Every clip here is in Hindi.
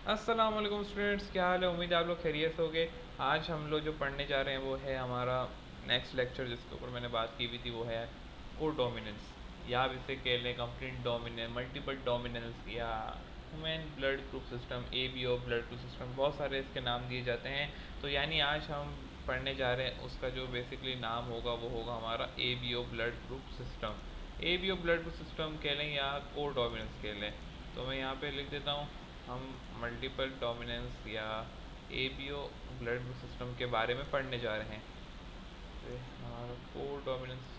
अस्सलाम वालेकुम स्टूडेंट्स, क्या हाल है। उम्मीद है आप लोग खैरियत से होगे। आज हम लोग जो पढ़ने जा रहे हैं वो है हमारा नेक्स्ट लेक्चर, जिसके ऊपर मैंने बात की हुई थी वो है को डोमिनेंस, या आप इसे कह लें कंप्लीट डोमिनेंस, मल्टीपल डोमिनेंस, या human blood group system, ABO blood group system, बहुत सारे इसके नाम दिए जाते हैं। तो यानी आज हम पढ़ने जा रहे हैं उसका जो बेसिकली नाम होगा वो होगा हमारा ABO blood group system. ABO blood group system कह लें या को डोमिनेंस कह लें। तो मैं यहाँ पे लिख देता हूँ, हम मल्टीपल डोमिनेंस या ABO ब्लड ग्रुप सिस्टम के बारे में पढ़ने जा रहे हैं। तो हमारा को dominance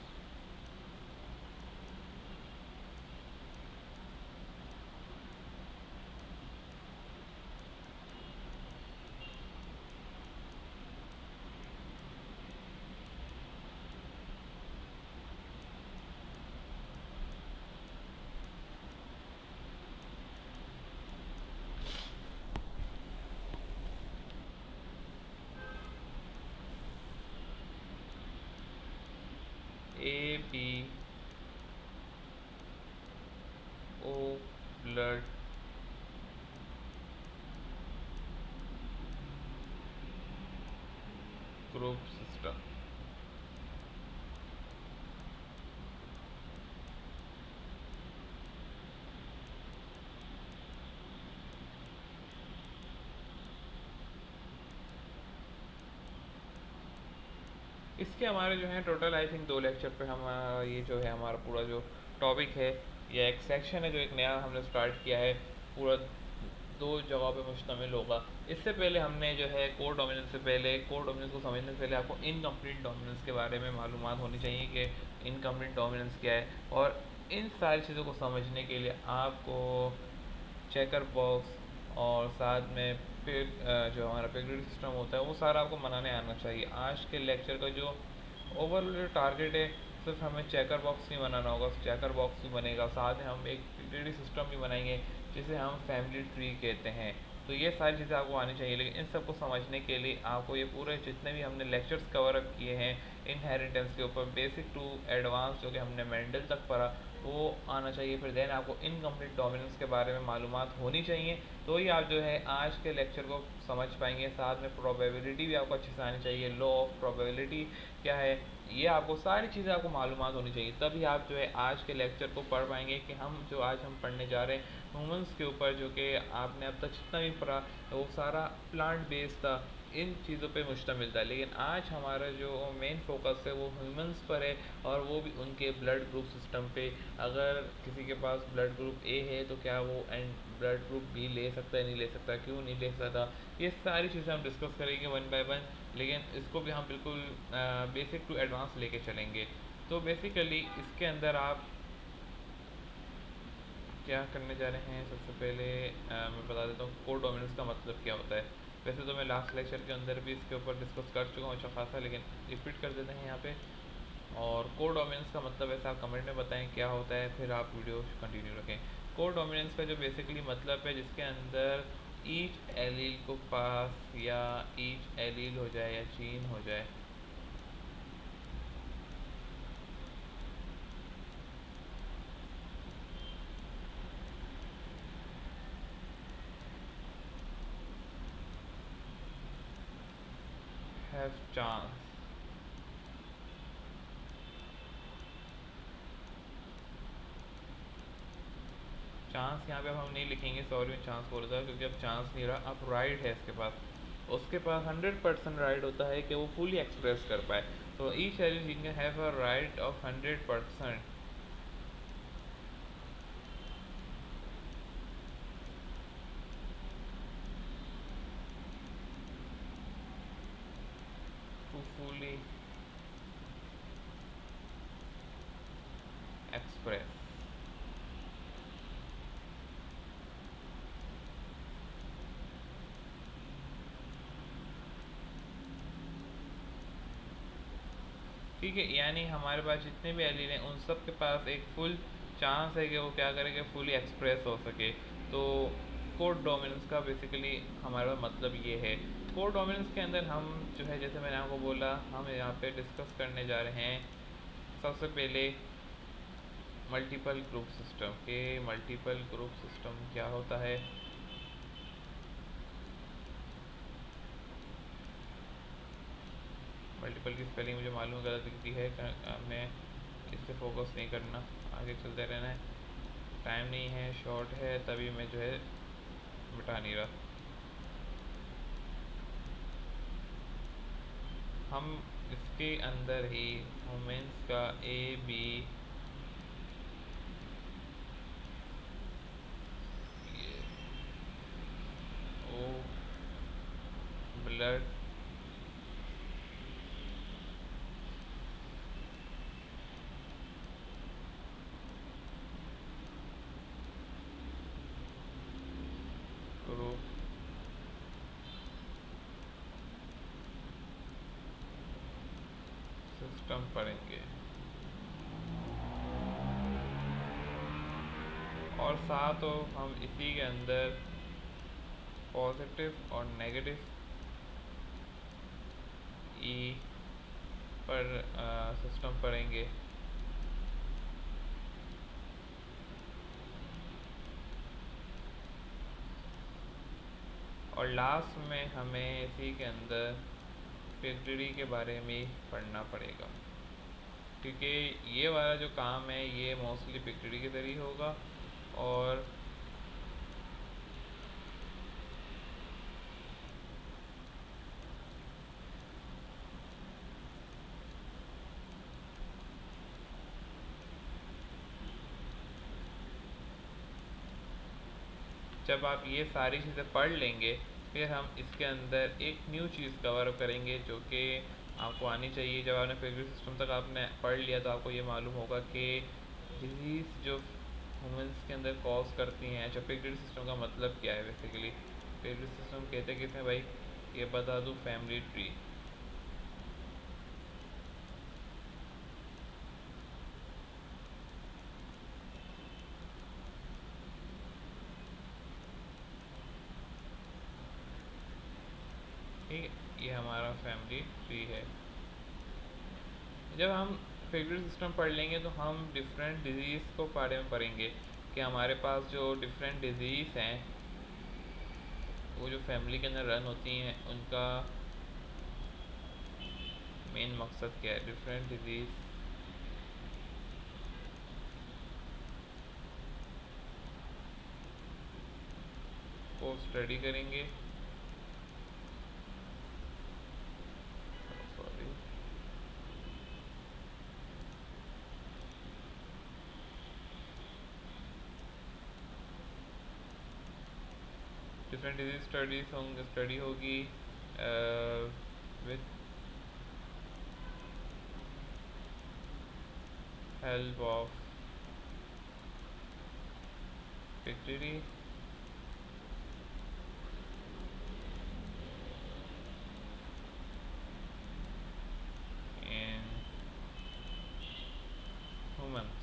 ABO blood group system. इसके हमारे जो है टोटल आई थिंक 2 लेक्चर पे हम ये जो है हमारा पूरा जो टॉपिक है या एक सेक्शन है जो एक नया हमने स्टार्ट किया है, पूरा 2 जगह पे मुश्तमिल होगा। इससे पहले हमने जो है कोर डोमिनेंस से पहले, कोर डोमिनेंस को समझने से पहले आपको इनकम्प्लीट डोमिनेंस के बारे में मालूमात होनी चाहिए कि इनकम्प्लीट डोमिनेंस क्या है। और इन सारी चीज़ों को समझने के लिए आपको चेकर बॉक्स और साथ में फिर जो हमारा पेरियोडिक सिस्टम होता है वो सारा आपको बनाने आना चाहिए। आज के लेक्चर का जो ओवरऑल जो टारगेट है, सिर्फ हमें चेकर बॉक्स नहीं बनाना होगा, चेकर बॉक्स भी बनेगा, साथ में हम एक पेरियोडिक सिस्टम भी बनाएंगे जिसे हम फैमिली ट्री कहते हैं। तो ये सारी चीज़ें आपको आनी चाहिए, लेकिन इन सबको समझने के लिए आपको ये पूरे जितने भी हमने लेक्चर्स कवर अप किए हैं इनहेरिटेंस के ऊपर, बेसिक टू एडवांस जो कि हमने मेंडल तक पढ़ा, वो आना चाहिए। फिर देन आपको इनकम्प्लीट डोमिनेंस के बारे में मालूमात होनी चाहिए, तो ही आप जो है आज के लेक्चर को समझ पाएंगे। साथ में प्रोबेबिलिटी भी आपको अच्छे से आनी चाहिए, लॉ ऑफ प्रोबेबिलिटी क्या है, ये आपको सारी चीज़ें आपको मालूमात होनी चाहिए, तभी आप जो है आज के लेक्चर को पढ़ पाएंगे। कि हम जो आज हम पढ़ने जा रहे हैं ह्यूमंस के ऊपर, जो कि आपने अब तक जितना भी पढ़ा वो सारा प्लांट बेस्ड था, इन चीज़ों पे मुश्तमिल था, लेकिन आज हमारा जो मेन फोकस है वो ह्यूमंस पर है, और वो भी उनके ब्लड ग्रुप सिस्टम पे। अगर किसी के पास ब्लड ग्रुप A है तो क्या वो एंड ब्लड ग्रुप B ले सकता है, नहीं ले सकता, क्यों नहीं ले सकता, ये सारी चीज़ें हम डिस्कस करेंगे वन बाय वन। लेकिन इसको भी हम बिल्कुल बेसिक टू एडवांस लेके चलेंगे। तो बेसिकली इसके अंदर आप क्या करने जा रहे हैं, सबसे पहले मैं बता देता हूँ कोर डोमिनेंस का मतलब क्या होता है। वैसे तो मैं लास्ट लेक्चर के अंदर भी इसके ऊपर डिस्कस कर चुका हूँ अच्छा खासा, लेकिन रिपीट कर देते हैं यहाँ पे। और कोर डोमिनेंस का मतलब ऐसा आप कमेंट में बताएं क्या होता है, फिर आप वीडियो कंटिन्यू रखें। कोर डोमिनेंस का जो बेसिकली मतलब है, जिसके अंदर ईच एलील को पास, या ईच एलील हो जाए या जीन हो जाए, हैव चांस। चांस यहाँ पे अब हम नहीं लिखेंगे, सॉरी मैं चांस बोल रहा था क्योंकि अब चांस नहीं रहा, अब राइट है इसके पास। उसके पास 100% राइट होता है कि वो फुली एक्सप्रेस कर पाए। तो each element can have a right of 100% to fully express. ठीक है, यानी हमारे पास जितने भी एलील हैं उन सब के पास एक फुल चांस है कि वो क्या करेंगे, फुली एक्सप्रेस हो सके। तो कोड डोमिनेंस का बेसिकली हमारा मतलब ये है। कोड डोमिनेंस के अंदर हम जो है, जैसे मैंने आपको बोला, हम यहाँ पे डिस्कस करने जा रहे हैं सबसे पहले मल्टीपल ग्रुप सिस्टम के। मल्टीपल ग्रुप सिस्टम क्या होता है, मल्टीपल की स्पेलिंग मुझे मालूम है गलत दिखती है, हमने इससे फोकस नहीं करना, आगे चलते रहना है। टाइम नहीं है, शॉर्ट है, तभी मैं जो है मिटा नहीं रहा। हम इसके अंदर ही वुमेंस का A B O blood group system पढ़ेंगे, और साथ हो हम इसी के अंदर पॉजिटिव और नेगेटिव ई पर सिस्टम पढ़ेंगे। और लास्ट में हमें इसी के अंदर पिगडी के बारे में पढ़ना पड़ेगा, क्योंकि ये वाला जो काम है ये मोस्टली पिगडी के ज़रिए होगा। और जब आप ये सारी चीज़ें पढ़ लेंगे, फिर हम इसके अंदर एक न्यू चीज़ कवर करेंगे जो कि आपको आनी चाहिए। जब आपने पिगडी सिस्टम तक आपने पढ़ लिया तो आपको ये मालूम होगा कि डिजीज़ जो ह्यूमंस के अंदर कॉज करती हैं। अच्छा, पिगडी सिस्टम का मतलब क्या है बेसिकली? पिगडी सिस्टम कहते किसे हैं भाई? ये बता दूँ, फैमिली ट्री। ठीक है, ये हमारा फैमिली ट्री है। जब हम पिगडी सिस्टम पढ़ लेंगे तो हम डिफरेंट डिजीज़ को बारे में पढ़ेंगे कि हमारे पास जो डिफरेंट डिजीज़ हैं वो जो फैमिली के अंदर रन होती हैं उनका मेन मकसद क्या है। डिफरेंट डिजीज़ को स्टडी करेंगे। सॉरी, डिफरेंट डिजीज स्टडी होगी विथ हेल्प ऑफ पिगडी इन ह्यूमंस।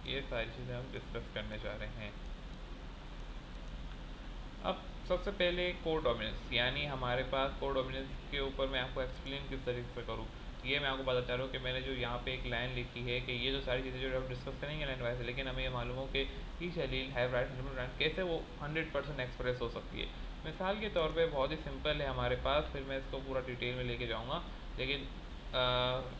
ये सारी चीज़ें हम डिस्कस करने जा रहे हैं। अब सबसे पहले कोर डोमिनेंस, यानी हमारे पास कोर डोमिनेंस के ऊपर मैं आपको एक्सप्लेन किस तरीके से करूँ, ये मैं आपको बता चाह रहा हूँ कि मैंने जो यहाँ पे एक लाइन लिखी है कि ये जो सारी चीज़ें जो हम डिस्कस करेंगे लाइन वाइज, लेकिन हमें ये मालूम हो कि ईच एलील हैव राइट कैसे वो 100% एक्सप्रेस हो सकती है। मिसाल के तौर पे बहुत ही सिंपल है हमारे पास, फिर मैं इसको पूरा डिटेल में लेके जाऊँगा, लेकिन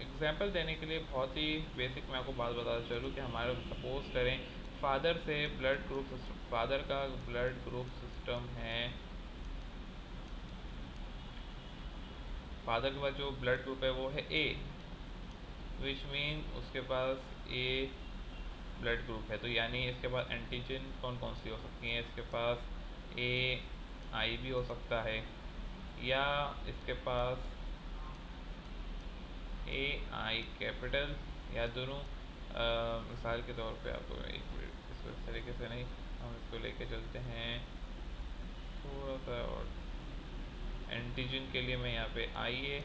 एग्जांपल देने के लिए बहुत ही बेसिक मैं आपको बात बताता चलूँ कि हमारे सपोज करें फादर से ब्लड ग्रुप सिस्टम, फादर का ब्लड ग्रुप सिस्टम है, फादर के पास जो ब्लड ग्रुप है वो है ए, विच मीन उसके पास ए ब्लड ग्रुप है। तो यानी इसके पास एंटीजन कौन कौन सी हो सकती हैं? इसके पास ए आई भी हो सकता है, या इसके पास ए आई कैपिटल, या दोनों। मिसाल के तौर पे आपको एक मिनट, इसको इस तरीके से नहीं, हम इसको लेके चलते हैं थोड़ा सा और। एंटीजन के लिए मैं यहाँ पे आई ए,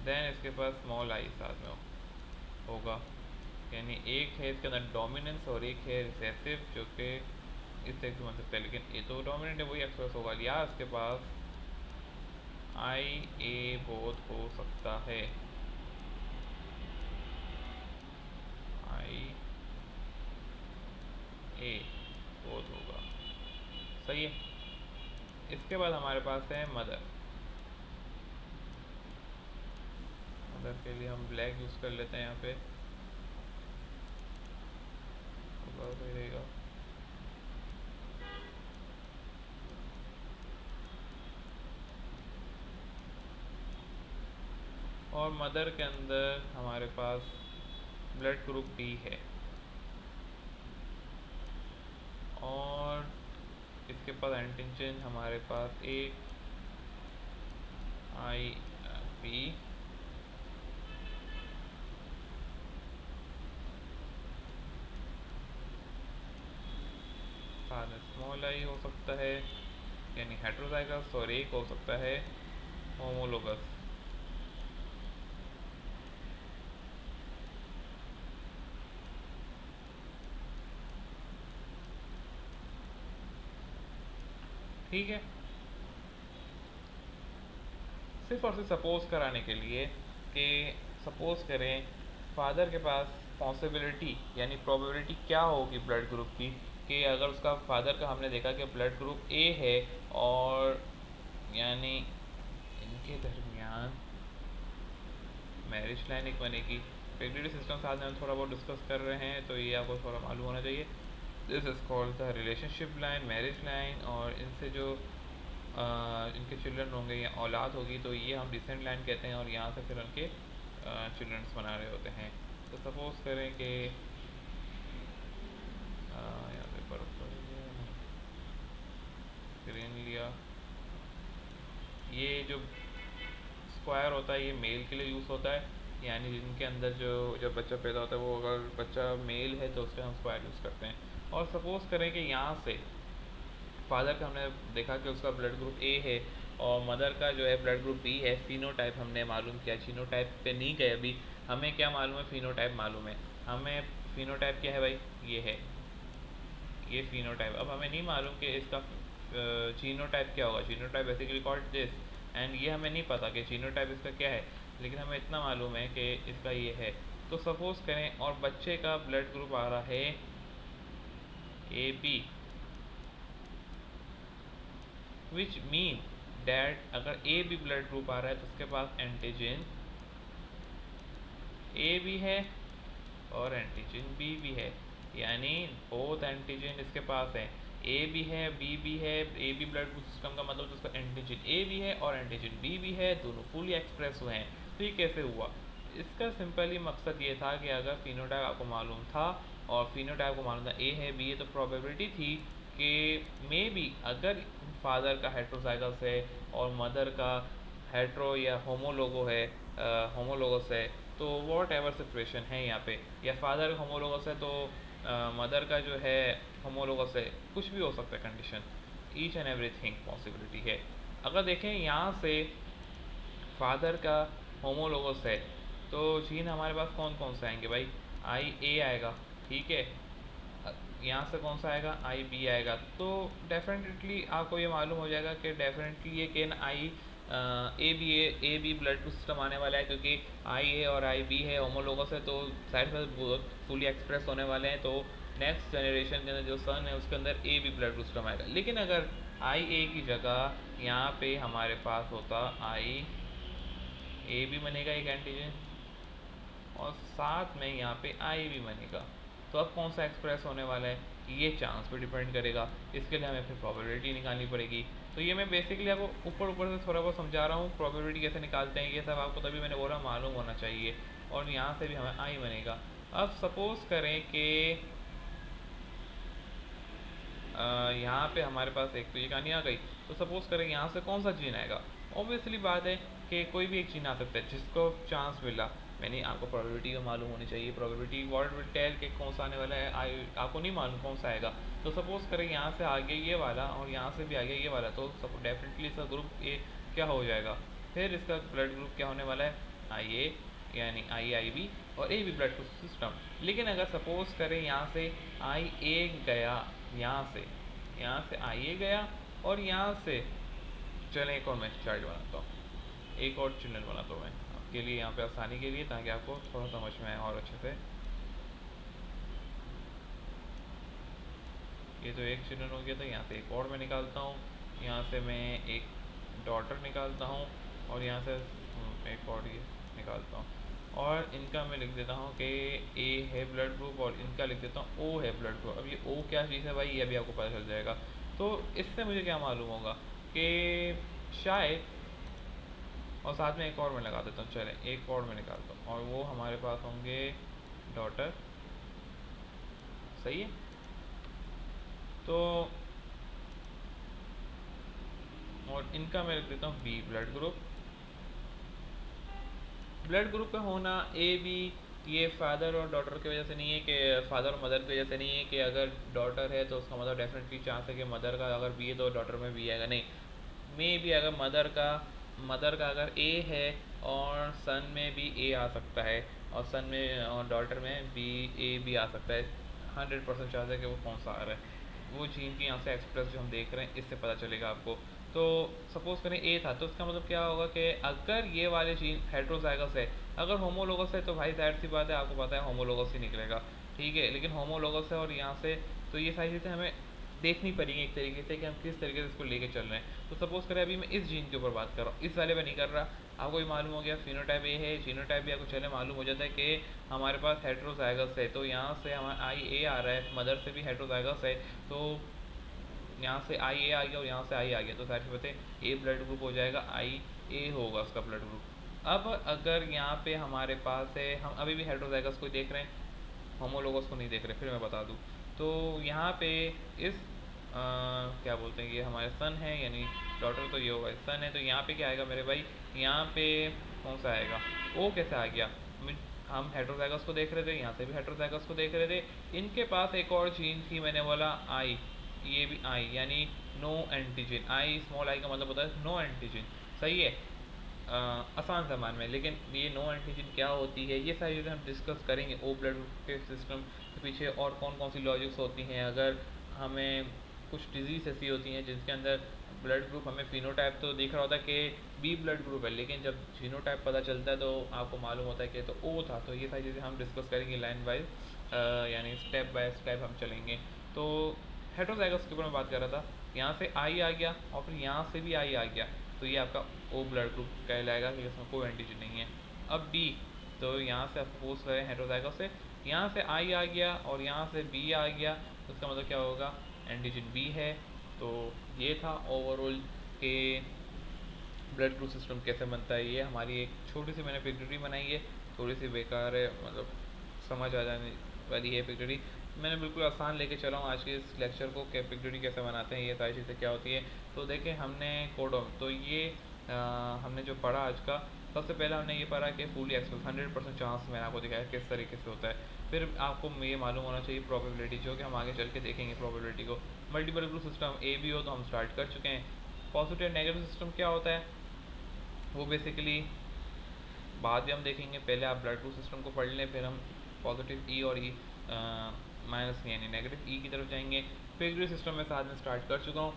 देन इसके पास स्मॉल आई साथ में होगा, यानी एक है इसके अंदर डोमिनेंस और एक है रिसेसिव, जो कि इस तरीके से बन सकता है। लेकिन ये तो डोमिनेंट है, वही एक्सप्रेस होगा, या इसके पास आई ए बोथ हो सकता है, आई ए बोथ होगा। सही है। इसके बाद हमारे पास है मदर। फादर के लिए हम ब्लैक यूज़ कर लेते हैं यहाँ पे, सही रहेगा। और मदर के अंदर हमारे पास ब्लड ग्रुप बी है, और इसके पास एंटीजन हमारे पास ए आई बी, फादर स्मॉल आई हो सकता है यानी हेट्रोजाइगस, और एक हो सकता है होमोलोगस। ठीक है, सिर्फ और सिर्फ सपोज कराने के लिए कि सपोज करें फादर के पास पॉसिबिलिटी यानी प्रोबेबिलिटी क्या होगी ब्लड ग्रुप की, कि अगर उसका फादर का हमने देखा कि ब्लड ग्रुप ए है, और यानी इनके दरमियान मैरिज लाइन एक बनेगी। पेग्रिडी सिस्टम साथ में हम थोड़ा बहुत डिस्कस कर रहे हैं, तो ये आपको थोड़ा मालूम होना चाहिए। This is called the relationship line, marriage line, और इनसे जो इनके चिल्ड्रन होंगे या औलाद होगी तो ये हम डिसेंट लाइन कहते हैं, और यहाँ से फिर उनके चिल्ड्रंस बना रहे होते हैं। तो सपोज करें कि यहाँ पे बर्फ ग्रीन लिया, ये जो स्क्वायर होता है ये मेल के लिए यूज़ होता है, यानी जिनके अंदर जो जब बच्चा पैदा होता है वो अगर बच्चा मेल है तो उससे हम स्क्वायर यूज़ करते हैं। और सपोज़ करें कि यहाँ से फादर का हमने देखा कि उसका ब्लड ग्रुप ए है, और मदर का जो है ब्लड ग्रुप बी है। फिनोटाइप हमने मालूम किया, जीनोटाइप पे नहीं गए अभी। हमें क्या मालूम है, फिनोटाइप मालूम है हमें। फिनोटाइप क्या है भाई, ये है, ये फिनोटाइप। अब हमें नहीं मालूम कि इसका जीनोटाइप क्या होगा। Genotype basically called this, and ये हमें नहीं पता कि जीनोटाइप इसका क्या है, लेकिन हमें इतना मालूम है कि इसका ये है। तो सपोज़ करें और बच्चे का ब्लड ग्रुप आ रहा है A B, which mean that अगर ए बी ब्लड ग्रुप आ रहा है तो उसके पास एंटीजन ए भी है और एंटीजन बी भी है, यानी बोथ एंटीजन इसके पास है। ए भी है, बी भी है। A B blood group system का मतलब उसका एंटीजन ए भी है और एंटीजन बी भी है, दोनों फुली एक्सप्रेस हुए हैं। तो ये कैसे हुआ, इसका सिंपली मकसद ये था कि अगर फिनोटाइप आपको मालूम था और फिनोटाइप को मालूम था ए है बी है, तो प्रोबेबिलिटी थी कि मे बी अगर फादर का हेट्रोजाइगस है और मदर का हेट्रो या होमोलोगो है, होमोलोगस है, तो वॉट एवर सिचुएशन है यहाँ पे, या फादर होमोलोगस है तो मदर का जो है होमोलोगस है, कुछ भी हो सकता है condition. Each and everything possibility है। अगर देखें यहाँ से फादर का होमोलोगस है तो जीन हमारे पास कौन कौन से आएंगे भाई, आई ए आएगा, ठीक है। यहाँ से कौन सा आएगा, आई बी आएगा। तो डेफिनेटली आपको ये मालूम हो जाएगा कि डेफिनेटली ये can I A B blood system आने वाला है, क्योंकि आई ए और आई बी है, होमोलोगस है, तो साइड बाय फुली एक्सप्रेस होने वाले हैं। तो नेक्स्ट जनरेशन के अंदर जो सन है उसके अंदर ए बी ब्लड सिस्टम आएगा। लेकिन अगर आई ए की जगह यहाँ पे हमारे पास होता आई ए भी बनेगा एक एंटीजन, और साथ में यहाँ पे आई भी बनेगा, तो अब कौन सा एक्सप्रेस होने वाला है, ये चांस पे डिपेंड करेगा। इसके लिए हमें फिर प्रोबेबिलिटी निकालनी पड़ेगी। तो ये मैं बेसिकली आपको ऊपर ऊपर से थोड़ा बहुत समझा रहा हूँ, प्रोबेबिलिटी कैसे निकालते हैं ये सब आपको तभी मैंने बोला मालूम होना चाहिए। और यहाँ से भी हमें आई बनेगा। अब सपोज़ करें कि यहाँ पे हमारे पास एक तो ये कहानी आ गई, तो सपोज़ करें यहाँ से कौन सा जीन आएगा। ऑब्वियसली बात है कि कोई भी एक जीन आ सकता है जिसको चांस मिला। मैंने आपको प्रोबेबिलिटी का मालूम होनी चाहिए, प्रोबेबिलिटी वर्ड विल टेल के कौन सा आने वाला है। आपको नहीं मालूम कौन सा आएगा। तो सपोज़ करें यहाँ से आ गया ये वाला और यहाँ से भी आ गया ये वाला, तो डेफिनेटली इसका ग्रुप ए क्या हो जाएगा, फिर इसका ब्लड ग्रुप क्या होने वाला है, आई ए, यानी आई बी और ए बी ब्लड सिस्टम। लेकिन अगर सपोज़ करें यहाँ से आई ए गया, यहाँ से आई ए गया, और यहाँ से चलें एक और मैं चार्ट बनाता हूँ, एक और चिल्ड्रन बनाता हूँ मैं आपके लिए यहाँ पे आसानी के लिए, ताकि आपको थोड़ा समझ में आए और अच्छे से। ये तो एक चिल्ड्रन हो गया था, यहाँ से एक और मैं निकालता हूँ, यहाँ से मैं एक डॉटर निकालता हूँ, और यहाँ से एक और ये निकालता हूँ। और इनका मैं लिख देता हूँ कि ए है ब्लड ग्रुप और इनका लिख देता हूँ ओ है ब्लड ग्रुप। अब ये ओ क्या चीज़ है भाई, ये अभी आपको पता चल जाएगा। तो इससे मुझे क्या मालूम होगा कि शायद, और साथ में एक और मैं लगा देता हूँ, चलें एक और मैं निकालता हूँ, और वो हमारे पास होंगे डॉटर। सही है। तो और इनका मैं लिख देता हूँ B blood group. Blood group का होना ए बी, ये फादर और डॉटर की वजह से नहीं है, कि फादर और मदर की वजह से नहीं है कि अगर डॉटर है तो उसका मतलब डेफिनेटली चांस है कि मदर का अगर बी है तो डॉटर में बी आएगा, नहीं। मे भी अगर मदर का अगर ए है और सन में भी ए आ सकता है, और सन में और डॉटर में बी ए भी आ सकता है। 100% चांस है कि वो कौन सा आ रहा है, वो जीन की यहाँ से एक्सप्रेस जो हम देख रहे हैं इससे पता चलेगा आपको। तो सपोज करें ए था, तो इसका मतलब क्या होगा कि अगर ये वाले जीन हेट्रोजाइगस है, अगर होमोलोगस है तो भाई जाहिर सी बात है, आपको पता है होमोलोगस ही निकलेगा। ठीक है, लेकिन होमोलोगस है और यहाँ से, तो ये सारी चीज़ें हमें देखनी पड़ेगी एक तरीके से कि हम किस तरीके से इसको लेके चल रहे हैं। तो सपोज करें अभी मैं इस जीन के ऊपर बात कर रहा हूँ, इस वाले पे नहीं कर रहा। आपको भी मालूम हो गया फिनोटाइप ए है, जीनोटाइप भी आपको चले मालूम हो जाता है कि हमारे पास हेट्रोजाइगस है, तो यहाँ से हमारा आई ए आ रहा है, मदर से भी हेट्रोजाइगस है, तो यहाँ से आई ए आ गया और यहाँ से आई आ गया, तो सारी बातें ए ब्लड ग्रुप हो जाएगा, आई ए होगा उसका ब्लड ग्रुप। अब अगर यहाँ पे हमारे पास है, हम अभी भी हेट्रोजाइगस को देख रहे हैं, होमोलोगस को नहीं देख रहे, फिर मैं बता दूँ। तो यहाँ पे इस क्या बोलते हैं, ये हमारे सन है, यानी डॉटर तो ये होगा, सन है, तो यहाँ पे क्या आएगा मेरे भाई, यहाँ पे कौन सा आएगा, ओ कैसे आ गया। हम हेट्रोजाइगस को देख रहे थे, यहाँ से भी हेट्रोजाइगस को देख रहे थे, इनके पास एक और जीन थी, मैंने बोला आई, ये भी आई, यानी no antigen. I small I का मतलब होता है नो एंटीजन। सही है, आसान सामान में। लेकिन ये नो एंटीजन क्या होती है, ये सारी चीज़ें हम डिस्कस करेंगे ओ ब्लड ग्रुप के सिस्टम के पीछे और कौन कौन सी लॉजिक्स होती हैं। अगर हमें कुछ डिजीज़ ऐसी होती हैं जिसके अंदर ब्लड ग्रुप हमें फिनोटाइप तो दिख रहा होता है कि बी ब्लड ग्रुप है, लेकिन जब जीनोटाइप पता चलता है तो आपको मालूम होता है कि तो ओ था। तो ये सारी चीज़ें हम डिस्कस करेंगे लाइन वाइज, यानी स्टेप बाय स्टेप हम चलेंगे। तो हेट्रोजाइगस के ऊपर मैं बात कर रहा था, यहाँ से आई आ गया और फिर यहाँ से भी आई आ गया, तो ये आपका ओ ब्लड ग्रुप कहलाएगा कि इसमें कोई एंटीजन नहीं है। अब बी, तो यहाँ से सपोज करें हेट्रोजाइगस से यहाँ से आई आ गया और यहाँ से बी आ गया, तो इसका मतलब क्या होगा, एंटीजन बी है। तो ये था ओवरऑल के ब्लड ग्रुप सिस्टम कैसे बनता है। ये हमारी एक छोटी सी मैंने पिक्चरी बनाई है, थोड़ी सी बेकार है, मतलब समझ आ जाने वाली है पिक्चरी। मैंने बिल्कुल आसान लेके चला हूँ आज के इस लेक्चर को, कि पिक्चरी कैसे बनाते हैं, ये सारी चीज़ें क्या होती है। तो देखें हमने कोडोम, तो ये हमने जो पढ़ा आज का, सबसे पहले हमने ये पढ़ा कि फुली एक्सप्रेस 100% चांस मैंने आपको दिखाया किस तरीके से होता है। फिर आपको ये मालूम होना चाहिए प्रोबेबिलिटी, जो कि हम आगे चल के देखेंगे प्रोबेबिलिटी को। Multiple group system A B हो तो हम स्टार्ट कर चुके हैं। पॉजिटिव नेगेटिव सिस्टम क्या होता है वो बेसिकली बाद में हम देखेंगे, पहले आप ब्लड ग्रुप सिस्टम को पढ़ लें, फिर हम पॉजिटिव ई और ई माइनस यानी नेगेटिव ई की तरफ जाएंगे। पिगरी सिस्टम में साथ में स्टार्ट कर चुका हूँ।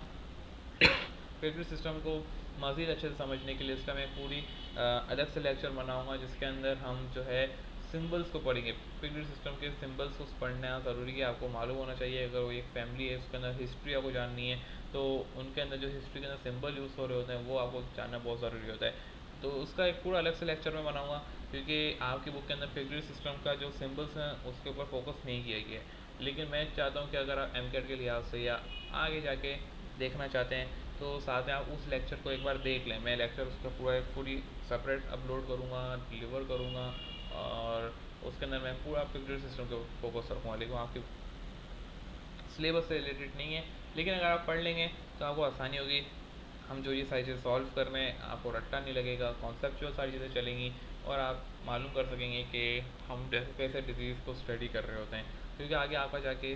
पिगरी सिस्टम को मज़ीद अच्छे से समझने के लिए इसका मैं पूरी अलग से लेक्चर बनाऊँगा, जिसके अंदर हम जो है सिंबल्स को पढ़ेंगे। पिगरी सिस्टम के सिंबल्स को पढ़ना ज़रूरी है, आपको मालूम होना चाहिए। अगर वो एक फैमिली है उसके अंदर हिस्ट्री आपको जाननी है, तो उनके अंदर जो हिस्ट्री के अंदर सिंबल यूज़ हो रहे होते हैं वो आपको जानना बहुत ज़रूरी होता है। तो उसका एक पूरा अलग से लेक्चर में बनाऊंगा, क्योंकि आपकी बुक के अंदर पिगरी सिस्टम का जो सिंबल्स हैं उसके ऊपर फोकस नहीं किया गया है। लेकिन मैं चाहता हूँ कि अगर आप एमकेट के लिहाज से या आगे जाके देखना चाहते हैं तो साथ में आप उस लेक्चर को एक बार देख लें। मैं लेक्चर उसका पूरी सेपरेट अपलोड करूँगा, डिलीवर करूँगा, और उसके अंदर मैं पूरा पिगरी सिस्टम के फोकस रखूँगा। लेकिन आपकी सिलेबस से रिलेटेड नहीं है, लेकिन अगर आप पढ़ लेंगे तो आपको आसानी होगी। हम जो ये सारी चीज़ें सॉल्व कर रहे हैं आपको रट्टा नहीं लगेगा, कॉन्सेप्चुअल सारी चीज़ें चलेंगी, और आप मालूम कर सकेंगे कि हम कैसे डिजीज़ को स्टडी कर रहे होते हैं। क्योंकि आगे आपका जाके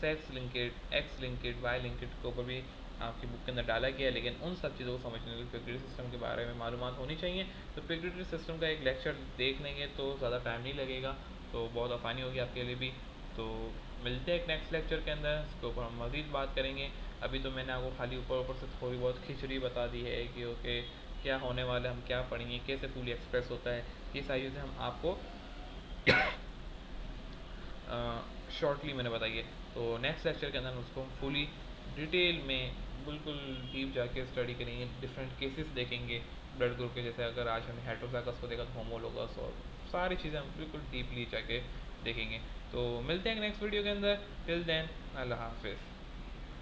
sex linked, X linked, Y linked के ऊपर भी आपकी बुक के अंदर डाला गया है, लेकिन उन सब चीज़ों को समझने के लिए पिगरी सिस्टम के बारे में मालूमात होनी चाहिए। तो पिगरी सिस्टम का एक लेक्चर देख लेंगे तो ज़्यादा टाइम नहीं लगेगा, तो बहुत आसानी होगी आपके लिए भी। तो मिलते हैं एक नेक्स्ट लेक्चर के अंदर, इसके ऊपर हम मज़ीद बात करेंगे। अभी तो मैंने आपको खाली ऊपर ऊपर से थोड़ी बहुत खिचड़ी बता दी है कि ओके क्या होने वाला है, हम क्या पढ़ेंगे, कैसे फुली एक्सप्रेस होता है, ये सारी चीज़ें हम आपको शॉर्टली मैंने बताइए। तो नेक्स्ट लेक्चर के अंदर उसको हम फुली डिटेल में बिल्कुल डीप जाके स्टडी करेंगे, डिफरेंट केसेस देखेंगे ब्लड ग्रुप के, जैसे अगर आज हमने हेट्रोजाइगस को देखा तो होमोलोगस, और सारी चीज़ें हम बिल्कुल डीपली जाके देखेंगे। तो मिलते हैं नेक्स्ट वीडियो के अंदर, टिल देन अल्लाह हाफिज़।